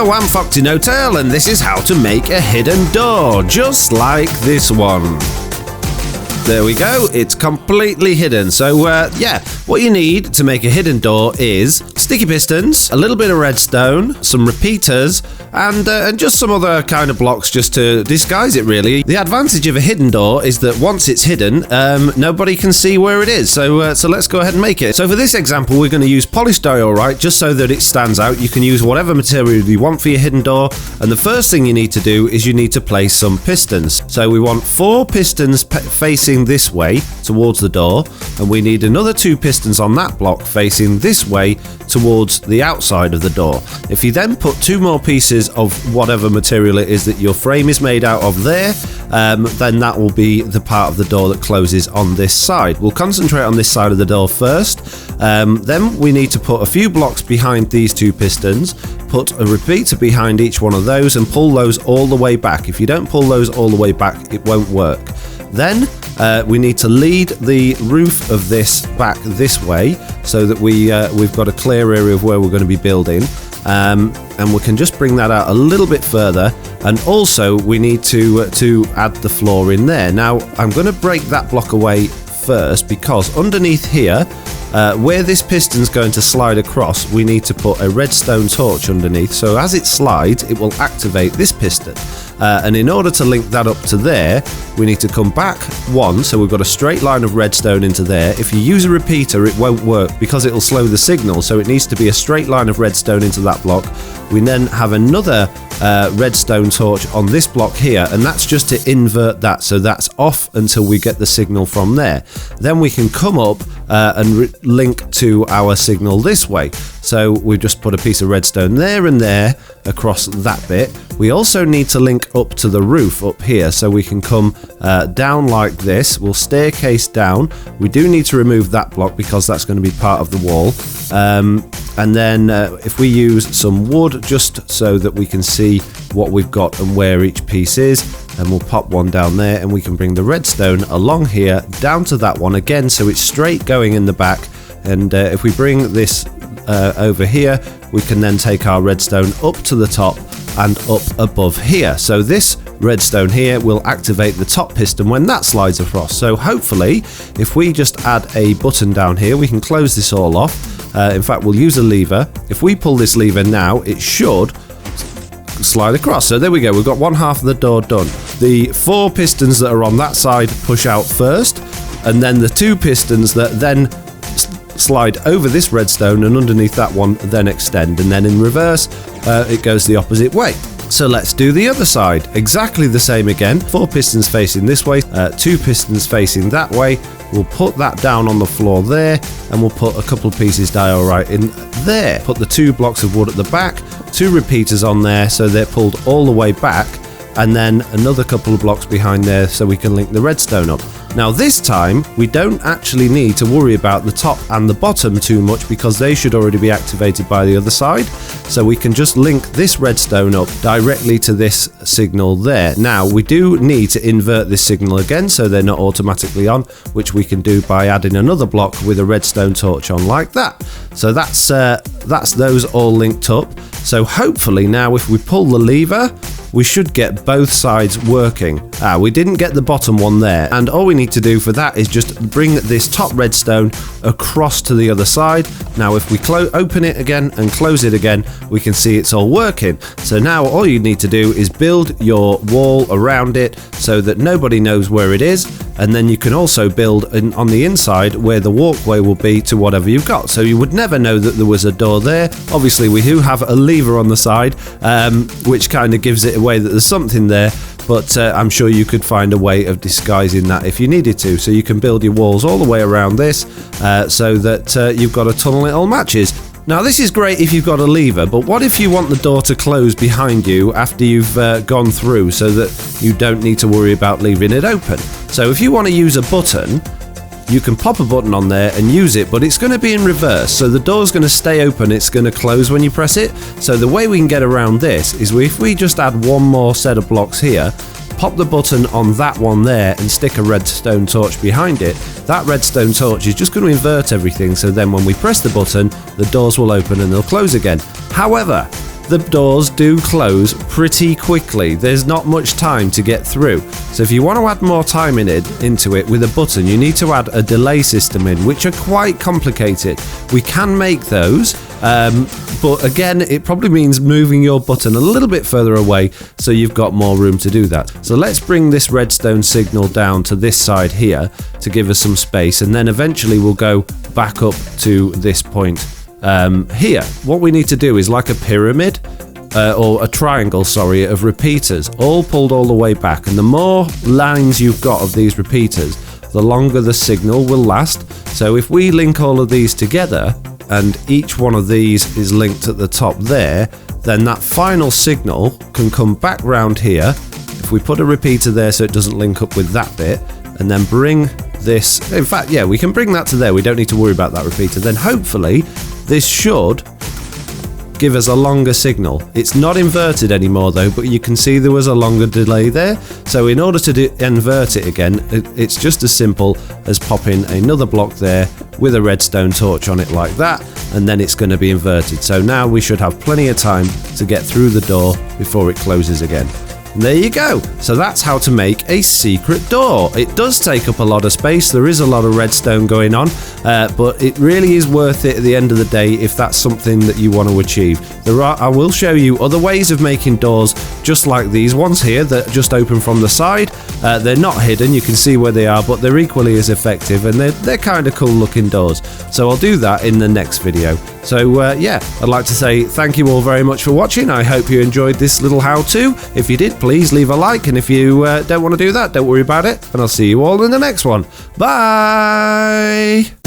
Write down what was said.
Hello, I'm Foxy No-Tail, and this is how to make a hidden door, just like this one. There we go, it's completely hidden. So what you need to make a hidden door is sticky pistons, a little bit of redstone, some repeaters, and just some other kind of blocks just to disguise it, really. The advantage of a hidden door is that once it's hidden, nobody can see where it is. So let's go ahead and make it. So for this example, we're going to use polystyrene, just so that it stands out. You can use whatever material you want for your hidden door, and the first thing you need to do is you need to place some pistons. So we want 4 pistons facing this way towards the door, and we need another 2 pistons on that block facing this way towards the outside of the door. If you then put 2 more pieces of whatever material it is that your frame is made out of there, then that will be the part of the door that closes on this side. We'll concentrate on this side of the door first. Then we need to put a few blocks behind these 2 pistons, put a repeater behind each one of those, and pull those all the way back. If you don't pull those all the way back, it won't work. Then we need to lead the roof of this back this way, so that we've got a clear area of where we're going to be building, and we can just bring that out a little bit further. And also we need to add the floor in there. Now I'm going to break that block away first, because underneath here, where this piston's going to slide across, we need to put a redstone torch underneath, so as it slides it will activate this piston, and in order to link that up to there, we need to come back 1, so we've got a straight line of redstone into there. If you use a repeater, it won't work because it'll slow the signal, so it needs to be a straight line of redstone into that block. We then have another redstone torch on this block here, and that's just to invert that, so that's off until we get the signal from there. Then we can come up and link to our signal this way. So we just put a piece of redstone there and there across that bit. We also need to link up to the roof up here, so we can come down like this. We'll staircase down. We do need to remove that block because that's going to be part of the wall. And then if we use some wood just so that we can see what we've got and where each piece is, and we'll pop one down there, and we can bring the redstone along here down to that one again, so it's straight going in the back. And if we bring this over here, we can then take our redstone up to the top and up above here. So this redstone here will activate the top piston when that slides across. So hopefully, if we just add a button down here, we can close this all off. In fact, we'll use a lever. If we pull this lever now, it should slide across. So there we go, we've got one half of the door done. The 4 pistons that are on that side push out first, and then the 2 pistons that then slide over this redstone and underneath that one then extend, and then in reverse it goes the opposite way. So let's do the other side. Exactly the same again. 4 pistons facing this way, 2 pistons facing that way. We'll put that down on the floor there, and we'll put a couple of pieces diorite in there. Put the 2 blocks of wood at the back, 2 repeaters on there so they're pulled all the way back, and then another couple of blocks behind there so we can link the redstone up. Now this time we don't actually need to worry about the top and the bottom too much, because they should already be activated by the other side, so we can just link this redstone up directly to this signal there. Now we do need to invert this signal again so they're not automatically on, which we can do by adding another block with a redstone torch on like that. So that's those all linked up. So hopefully now if we pull the lever, we should get both sides working. We didn't get the bottom one there, and all we need to do for that is just bring this top redstone across to the other side. Now if we open it again and close it again, we can see it's all working. So now all you need to do is build your wall around it so that nobody knows where it is, and then you can also build on the inside where the walkway will be to whatever you've got. So you would never know that there was a door there. Obviously we do have a lever on the side, which kind of gives it away that there's something there, but I'm sure you could find a way of disguising that if you needed to. So you can build your walls all the way around this, so that you've got a tunnel it all matches. Now this is great if you've got a lever, but what if you want the door to close behind you after you've gone through, so that you don't need to worry about leaving it open? So if you want to use a button, you can pop a button on there and use it, but it's going to be in reverse, so the door's going to stay open, it's going to close when you press it. So the way we can get around this is if we just add one more set of blocks here, pop the button on that one there and stick a redstone torch behind it, that redstone torch is just going to invert everything, so then when we press the button, the doors will open and they'll close again. However, the doors do close pretty quickly. There's not much time to get through. So if you want to add more time into it with a button, you need to add a delay system in, which are quite complicated. We can make those, but again, it probably means moving your button a little bit further away so you've got more room to do that. So let's bring this redstone signal down to this side here to give us some space, and then eventually we'll go back up to this point here. What we need to do is like a pyramid, or a triangle, sorry, of repeaters, all pulled all the way back. And the more lines you've got of these repeaters, the longer the signal will last. So if we link all of these together, and each one of these is linked at the top there, then that final signal can come back round here. If we put a repeater there so it doesn't link up with that bit, and then bring this, in fact, yeah, we can bring that to there. We don't need to worry about that repeater. Then hopefully this should give us a longer signal. It's not inverted anymore though, but you can see there was a longer delay there. So in order to invert it again, it's just as simple as popping another block there with a redstone torch on it like that, and then it's going to be inverted. So now we should have plenty of time to get through the door before it closes again. And there you go. So that's how to make a secret door. It does take up a lot of space. There is a lot of redstone going on, but it really is worth it at the end of the day if that's something that you want to achieve. I will show you other ways of making doors just like these ones here that just open from the side. They're not hidden, you can see where they are, but they're equally as effective, and they're kind of cool looking doors. So I'll do that in the next video. So yeah, I'd like to say thank you all very much for watching. I hope you enjoyed this little how-to. If you did, please leave a like, and if you don't want to do that, don't worry about it, and I'll see you all in the next one. Bye!